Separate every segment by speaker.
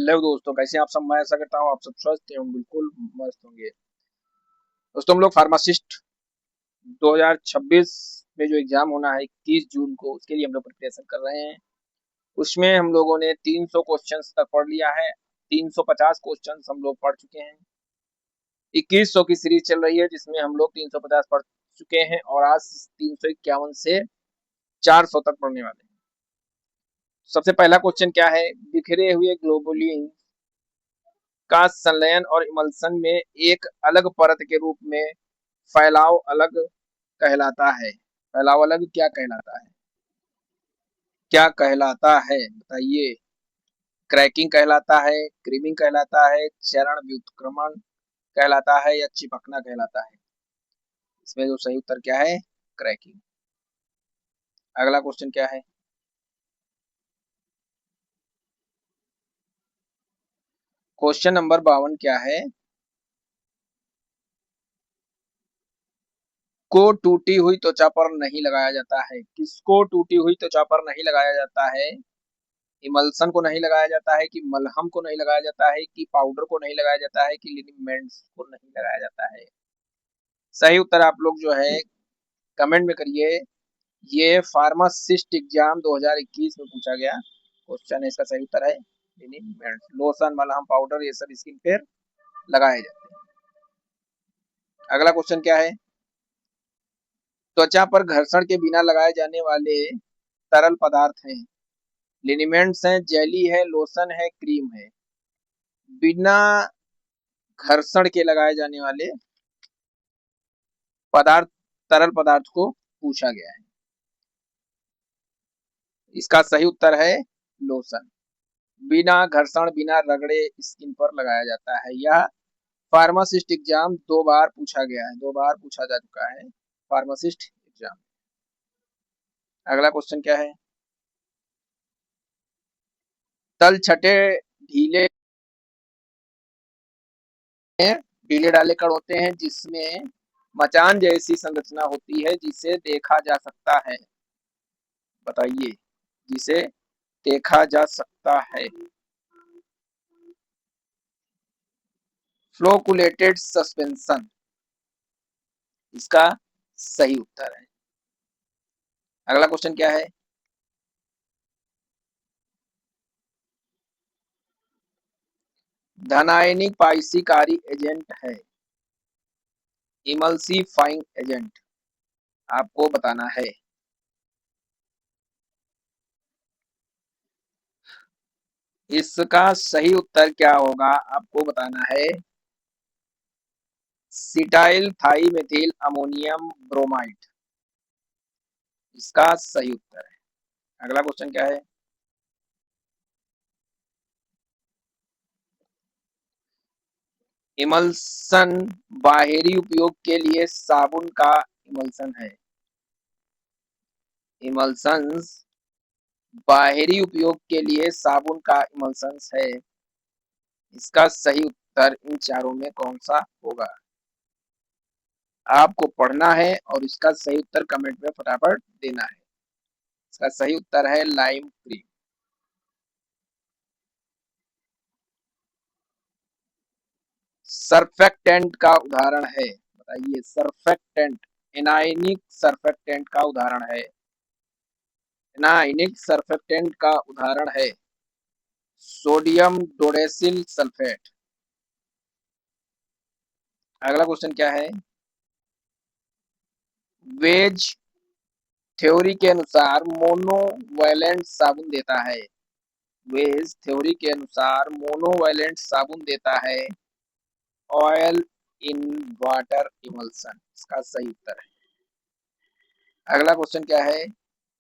Speaker 1: Hello दोस्तों, कैसे हैं आप सब। मैं ऐसा करता हूँ आप सब स्वस्थ एवं बिल्कुल मस्त होंगे। दोस्तों, हम लोग फार्मासिस्ट 2026 में जो एग्जाम होना है 21 जून को, उसके लिए हम लोग प्रिपरेशन कर रहे हैं। उसमें हम लोगों ने 300 क्वेश्चंस तक पढ़ लिया है। 350 क्वेश्चंस हम लोग पढ़ चुके हैं। 2100 की सीरीज चल रही है जिसमें हम लोग 350 पढ़ चुके हैं और आज 351 से 400 तक पढ़ने वाले हैं। सबसे पहला क्वेश्चन क्या है, बिखरे हुए ग्लोबुलिन का संलयन और इमल्सन में एक अलग परत के रूप में फैलाव अलग कहलाता है। फैलाव अलग क्या कहलाता है? क्या कहलाता है बताइए। क्रैकिंग कहलाता है, क्रीमिंग कहलाता है, चरण व्युत्क्रमण कहलाता है या चिपकना कहलाता है? इसमें जो सही उत्तर क्या है? क्रैकिंग। अगला क्वेश्चन क्या है, क्वेश्चन नंबर 52 क्या है, को टूटी हुई त्वचा पर नहीं लगाया जाता है। किसको टूटी हुई त्वचा पर नहीं लगाया जाता है? इमल्सन को नहीं लगाया जाता है, कि मलहम को नहीं लगाया जाता है, कि पाउडर को नहीं लगाया जाता है, कि लिनीमेंट्स को नहीं लगाया जाता है? सही उत्तर आप लोग जो है कमेंट में करिए। ये फार्मासिस्ट एग्जाम 2021 में पूछा गया क्वेश्चन है। इसका सही उत्तर है लिनीमेंट्स। लोशन, मलहम, पाउडर ये सब स्किन पर लगाए जाते हैं। अगला क्वेश्चन क्या है, त्वचा पर घर्षण के बिना लगाए जाने वाले तरल पदार्थ हैं। लिनीमेंट्स हैं, जेली है, लोशन है, क्रीम है। बिना घर्षण के लगाए जाने वाले पदार्थ, तरल पदार्थ को पूछा गया है। इसका सही उत्तर है लोशन। बिना घर्षण, बिना रगड़े स्किन पर लगाया जाता है। यह फार्मासिस्ट एग्जाम 2 बार पूछा गया है, 2 बार पूछा जा चुका है फार्मासिस्ट एग्जाम। अगला क्वेश्चन क्या है, तल छठे ढीले ढीले डाले कण होते हैं जिसमें मचान जैसी संरचना होती है, जिसे देखा जा सकता है। बताइए, जिसे देखा जा सकता है। फ्लोकुलेटेड सस्पेंशन इसका सही उत्तर है। अगला क्वेश्चन क्या है, धनायनिक पाइसीकारी एजेंट है, इमल्सीफाइंग एजेंट, आपको बताना है। इसका सही उत्तर क्या होगा आपको बताना है, सिटाइल थाईमेथिल अमोनियम ब्रोमाइड इसका सही उत्तर है। अगला क्वेश्चन क्या है, इमल्सन बाहरी उपयोग के लिए साबुन का इमल्सन है। इमल्सन्स बाहरी उपयोग के लिए साबुन का इमल्सन्स है। इसका सही उत्तर इन चारों में कौन सा होगा? आपको पढ़ना है और इसका सही उत्तर कमेंट में फटाफट देना है। इसका सही उत्तर है लाइम क्रीम। सर्फेक्टेंट का उदाहरण है, बताइए। सर्फेक्टेंट, एनायनिक सर्फेक्टेंट का उदाहरण है। एनायनिक सर्फेक्टेंट का उदाहरण है सोडियम डोडेसिल सल्फेट। अगला क्वेश्चन क्या है, वेज थ्योरी के अनुसार मोनोवैलेंट साबुन देता है। वेज थ्योरी के अनुसार मोनोवैलेंट साबुन देता है ऑयल इन वाटर इमल्सन। इसका सही उत्तर है। अगला क्वेश्चन क्या है,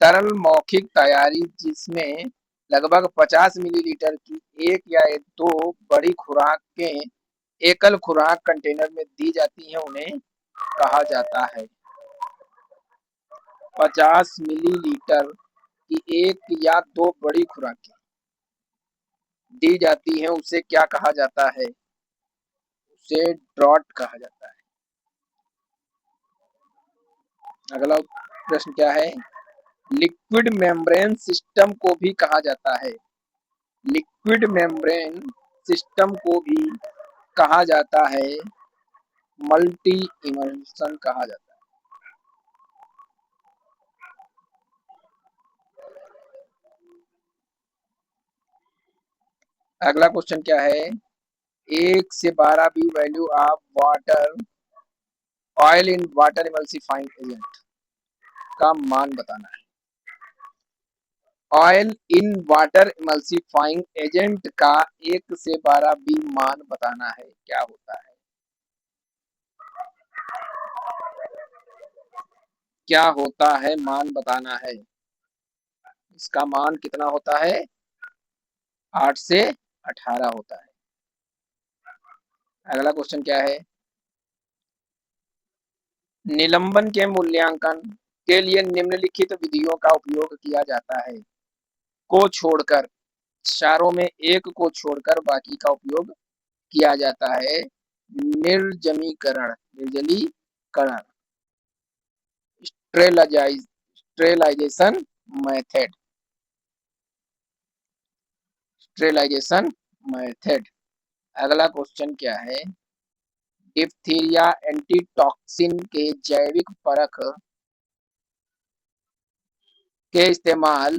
Speaker 1: तरल मौखिक तैयारी जिसमें लगभग 50 मिलीलीटर की एक या दो बड़ी खुराकें एकल खुराक कंटेनर में दी जाती हैं, उन्हें कहा जाता है। 50 मिलीलीटर की एक या दो बड़ी खुराकें दी जाती हैं, उसे क्या कहा जाता है? उसे ड्रॉट कहा जाता है। अगला प्रश्न क्या है, लिक्विड मेम्ब्रेन सिस्टम को भी कहा जाता है। लिक्विड मेम्ब्रेन सिस्टम को भी कहा जाता है मल्टी इमल्सन कहा जाता है। अगला क्वेश्चन क्या है, 1 से 12 B value of water oil in water emulsifying agent का मान बताना है। Oil in water emulsifying agent का 1 से 12 बी मान बताना है, क्या होता है? क्या होता है मान बताना है। इसका मान कितना होता है? 8 से 18 होता है। अगला क्वेश्चन क्या है, निलंबन के मूल्यांकन के लिए निम्नलिखित विधियों का उपयोग किया जाता है को छोड़कर, चारों में एक को छोड़कर बाकी का उपयोग किया जाता है। निर्जमीकरण, निर्जलीकरण, स्टेरिलाइजेशन मेथड, स्टेरिलाइजेशन मेथड। अगला क्वेश्चन क्या है, डिप्थीरिया एंटीटॉक्सिन के जैविक परख के इस्तेमाल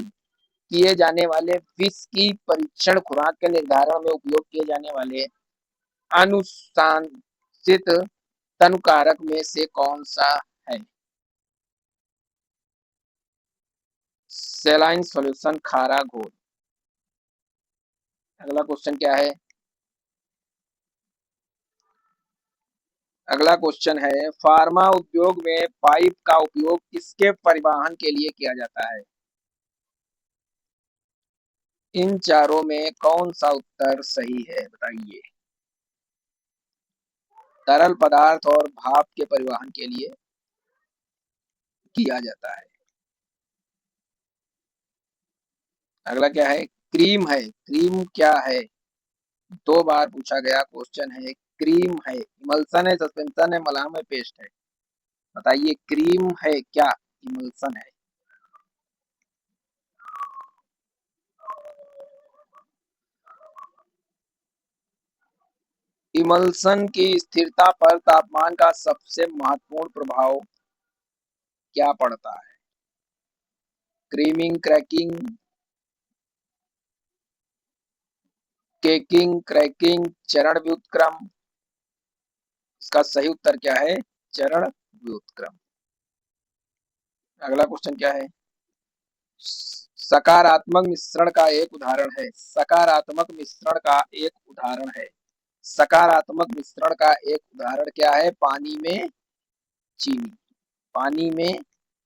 Speaker 1: किए जाने वाले विष की परीक्षण खुराक के निर्धारण में उपयोग किए जाने वाले अनुशंसित तनुकारक में से कौन सा है? सेलाइन सॉल्यूशन, खारा घोल। अगला क्वेश्चन क्या है, अगला क्वेश्चन है, फार्मा उद्योग में पाइप का उपयोग किसके परिवहन के लिए किया जाता है? इन चारों में कौन सा उत्तर सही है, बताइए। तरल पदार्थ और भाप के परिवहन के लिए किया जाता है। अगला क्या है, क्रीम है, क्रीम क्या है? 2 बार पूछा गया क्वेश्चन है, क्रीम है, इमल्सन है, सस्पेंशन है, मलहम है, पेस्ट है, बताइए क्रीम है क्या इमल्सन है? इमल्सन की स्थिरता पर तापमान का सबसे महत्वपूर्ण प्रभाव क्या पड़ता है? क्रीमिंग, क्रैकिंग, केकिंग, क्रैकिंग, चरण व्युत्क्रम। इसका सही उत्तर क्या है? चरण व्युत्क्रम। अगला क्वेश्चन क्या है, सकारात्मक मिश्रण का एक उदाहरण है, सकारात्मक मिश्रण का एक उदाहरण है, सकारात्मक मिश्रण का एक उदाहरण क्या है? पानी में चीनी, पानी में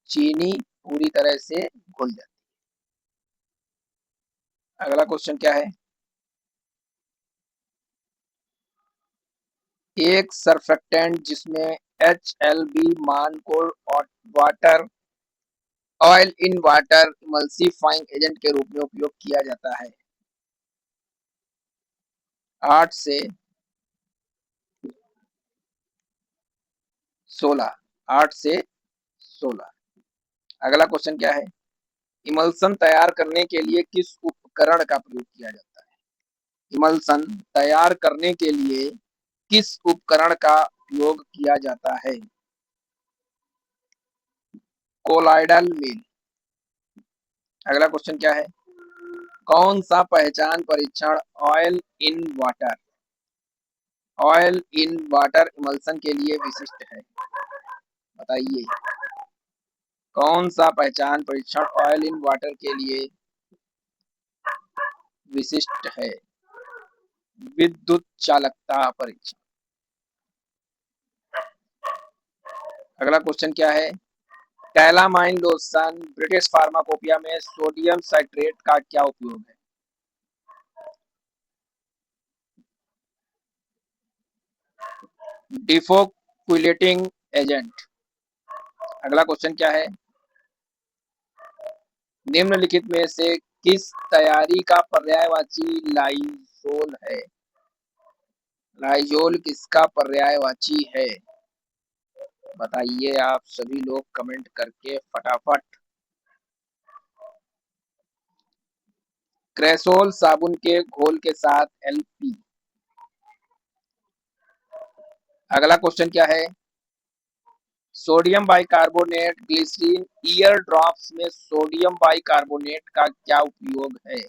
Speaker 1: चीनी पूरी तरह से घुल जाती है। अगला क्वेश्चन क्या है, एक सर्फेक्टेंट जिसमें HLB मान को water oil in water emulsifying agent के रूप में उपयोग किया जाता है। 8 से 16, 8 से 16। अगला क्वेश्चन क्या है, इमल्सन तैयार करने के लिए किस उपकरण का प्रयोग किया जाता है? इमल्सन तैयार करने के लिए किस उपकरण का उपयोग किया जाता है? कोलाइडल मिल। अगला क्वेश्चन क्या है, कौन सा पहचान परीक्षण oil in water, oil in water emulsion के लिए विशिष्ट है, बताइए। कौन सा पहचान परीक्षण ऑयल इन वाटर के लिए विशिष्ट है? विद्युत चालकता परीक्षण। अगला क्वेश्चन क्या है, कैलामाइन लोशन ब्रिटिश फार्माकोपिया में सोडियम साइट्रेट का क्या उपयोग है? डिफोक्विलेटिंग एजेंट। अगला क्वेश्चन क्या है, निम्नलिखित में से किस तैयारी का पर्यायवाची लाइजोल है? लाइजोल किसका पर्यायवाची है, बताइए आप सभी लोग कमेंट करके फटाफट। क्रेसोल साबुन के घोल के साथ एलपी। अगला क्वेश्चन क्या है, sodium bicarbonate glycerine ear drops में सोडियम बाइकार्बोनेट का क्या उपयोग है,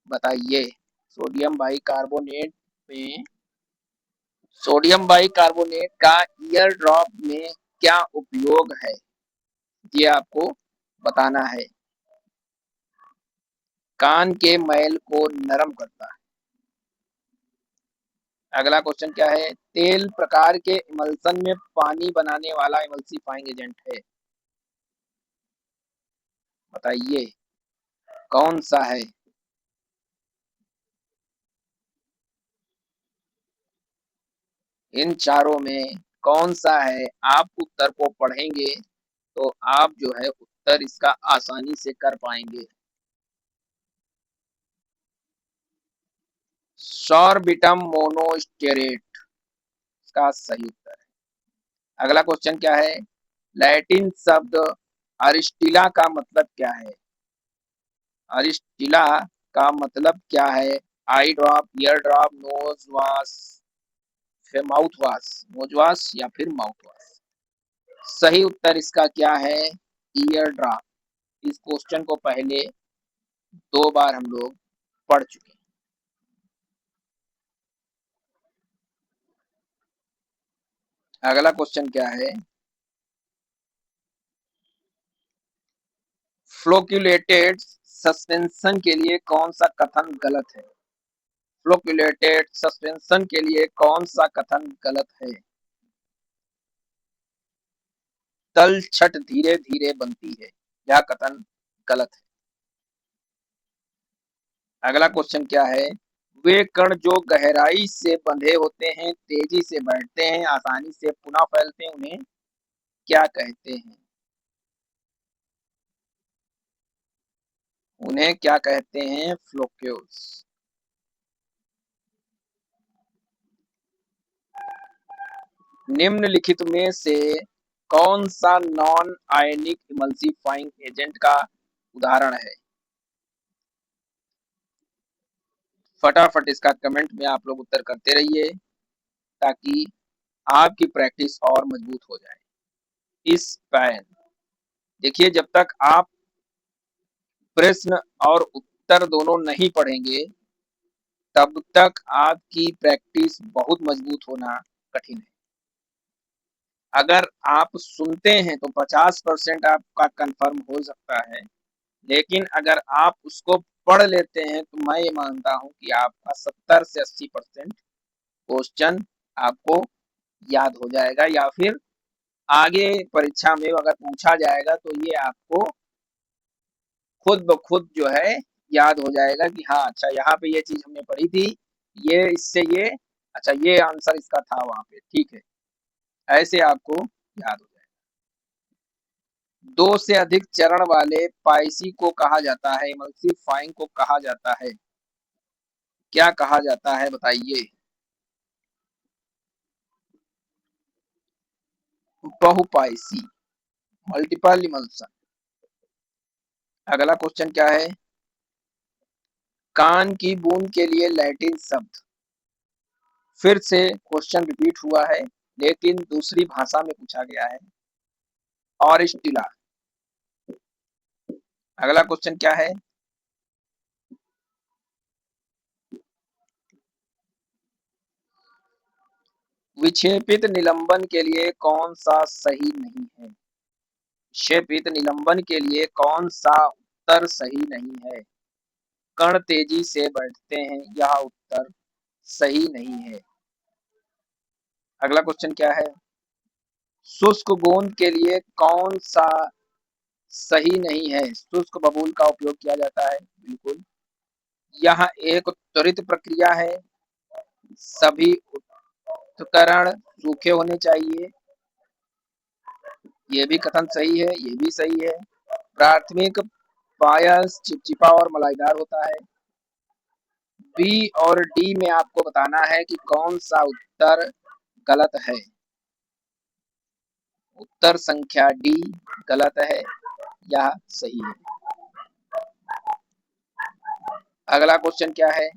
Speaker 1: बताइए। सोडियम बाइकार्बोनेट में सोडियम बाइकार्बोनेट का ईयर ड्रॉप में क्या उपयोग है, ये आपको बताना है। कान के मैल को नरम करता है। अगला क्वेश्चन क्या है, तेल प्रकार के इमल्सन में पानी बनाने वाला इमल्सीफाइंग एजेंट है, बताइए कौन सा है। इन चारों में कौन सा है, आप उत्तर को पढ़ेंगे तो आप जो है उत्तर इसका आसानी से कर पाएंगे। सॉर्बिटम मोनोस्टेरेट इसका सही उत्तर है। अगला क्वेश्चन क्या है, लैटिन शब्द अरिस्टिला का मतलब क्या है, अरिस्टिला का मतलब क्या है। Eye drop, ear drop, nose wash, फिर माउथ वॉश, नोज वॉश या फिर माउथ वॉश। सही उत्तर इसका क्या है, ईयर ड्रॉप। इस क्वेश्चन को पहले 2 बार हम लोग पढ़ चुके हैं। अगला क्वेश्चन क्या है, फ्लोक्यूलेटेड सस्पेंशन के लिए कौन सा कथन गलत है, फ्लोक्यूलेटेड सस्पेंशन के लिए कौन सा कथन गलत है। तलछट धीरे धीरे बनती है, यह कथन गलत है। अगला क्वेश्चन क्या है, वे कण जो गहराई से बंधे होते हैं, तेजी से बढ़ते हैं, आसानी से पुनः फैलते हैं, उन्हें क्या कहते हैं, उन्हें क्या कहते हैं, फ्लोक्यूल्स। निम्नलिखित में से कौन सा नॉन आयनिक इमल्सीफाइंग एजेंट का उदाहरण है, फटाफट इसका कमेंट में आप लोग उत्तर करते रहिए ताकि आपकी प्रैक्टिस और मजबूत हो जाए। इस पैन, देखिए जब तक आप प्रश्न और उत्तर दोनों नहीं पढ़ेंगे तब तक आपकी प्रैक्टिस बहुत मजबूत होना कठिन है। अगर आप सुनते हैं तो 50% आपका कंफर्म हो सकता है, लेकिन अगर आप उसको पढ़ लेते हैं तो मैं ये मानता हूं कि आपका 70 से 80% क्वेश्चन आपको याद हो जाएगा, या फिर आगे परीक्षा में अगर पूछा जाएगा तो ये आपको खुद ब खुद जो है याद हो जाएगा कि हाँ अच्छा यहाँ पे ये चीज हमने पढ़ी थी, ये इससे ये, अच्छा ये आंसर इसका था वहां पे, ठीक है, ऐसे आपको याद हो जाएगा। 2 से अधिक चरण वाले पाइसी को कहा जाता है, इमल्सीफाइंग को कहा जाता है, क्या कहा जाता है, बताइए। बहुपाइसी, मल्टीपल इमल्सन। अगला क्वेश्चन क्या है, कान की बूंद के लिए लैटिन शब्द, फिर से क्वेश्चन रिपीट हुआ है लेकिन दूसरी भाषा में पूछा गया है, ऑरिस्टिला। अगला क्वेश्चन क्या है, विक्षेपित निलंबन के लिए कौन सा सही नहीं है, विक्षेपित निलंबन के लिए कौन सा उत्तर सही नहीं है। कण तेजी से बढ़ते हैं, यह उत्तर सही नहीं है। अगला क्वेश्चन क्या है, शुष्क गोंद के लिए कौन सा सही नहीं है, शुष्क बबूल का उपयोग किया जाता है, बिल्कुल। यह एक त्वरित प्रक्रिया है, सभी उपकरण सूखे होने चाहिए, ये भी कथन सही है, ये भी सही है। प्राथमिक पायस चिपचिपा और मलाईदार होता है। बी और डी में आपको बताना है कि कौन सा उत्तर गलत है। उत्तर संख्या डी गलत है, यह सही है। अगला क्वेश्चन क्या है,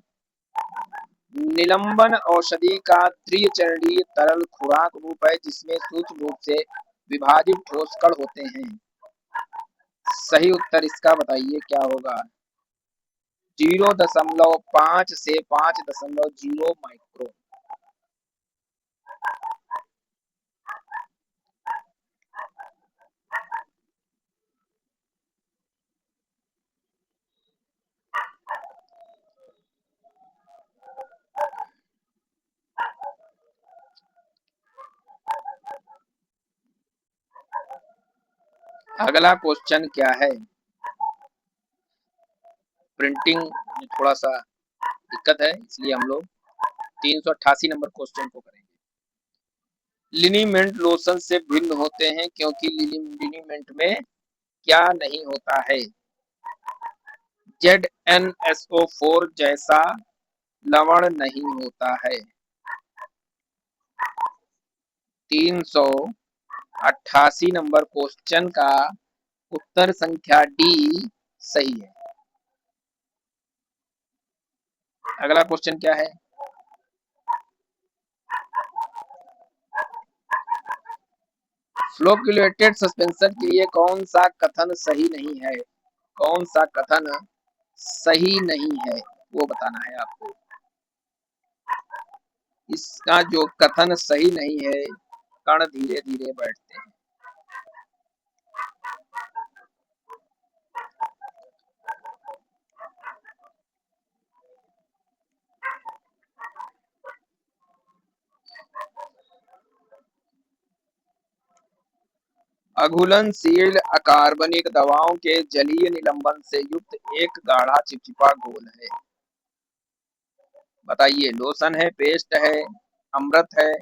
Speaker 1: निलंबन औषधि का त्रिचरणीय तरल खुराक रूप है जिसमें सूक्ष्म रूप से विभाजित ठोस कण होते हैं। सही उत्तर इसका बताइए क्या होगा। 0.5 से 5.0 माइक्रोन। अगला क्वेश्चन क्या है, प्रिंटिंग में थोड़ा सा दिक्कत है इसलिए हम लोग 388 नंबर क्वेश्चन को करेंगे। लिनीमेंट लोशन से भिन्न होते हैं क्योंकि लिनीमेंट में क्या नहीं होता है। ZnSO4 जैसा लवण नहीं होता है। 388 नंबर क्वेश्चन का उत्तर संख्या डी सही है। अगला क्वेश्चन क्या है, फ्लोक्युलेटेड सस्पेंशन के लिए कौन सा कथन सही नहीं है। कौन सा कथन सही नहीं है वो बताना है आपको। इसका जो कथन सही नहीं है, कण धीरे धीरे बैठते हैं। अघुलनशील अकार्बनिक दवाओं के जलीय निलंबन से युक्त एक गाढ़ा चिपचिपा घोल है। बताइए, लोशन है, पेस्ट है, अमृत है,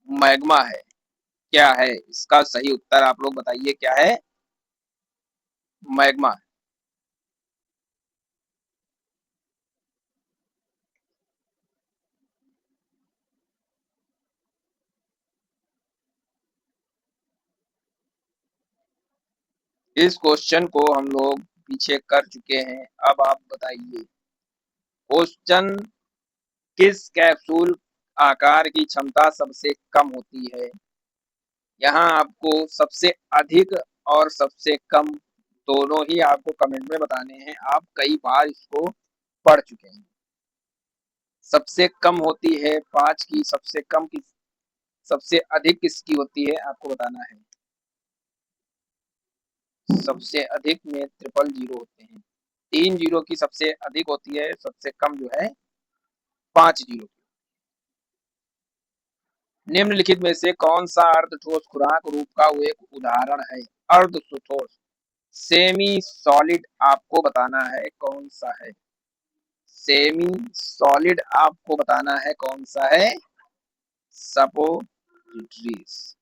Speaker 1: मैग्मा है, क्या है इसका सही उत्तर आप लोग बताइए क्या है। मैग्मा। इस क्वेश्चन को हम लोग पीछे कर चुके हैं, अब आप बताइए क्वेश्चन, किस कैप्सूल आकार की क्षमता सबसे कम होती है। यहाँ आपको सबसे अधिक और सबसे कम दोनों ही आपको कमेंट में बताने हैं। आप कई बार इसको पढ़ चुके हैं। सबसे कम होती है 5 की, सबसे कम की, सबसे अधिक किसकी होती है आपको बताना है। सबसे अधिक में 000 होते हैं, 3 जीरो की सबसे अधिक होती है, सबसे कम जो है 5 जीरो। निम्नलिखित में से कौन सा अर्धठोस खुराक रूप का वो एक उदाहरण है। अर्धठोस सेमी सॉलिड आपको बताना है कौन सा है। सेमी सॉलिड आपको बताना है कौन सा है। सपोजिटरीज।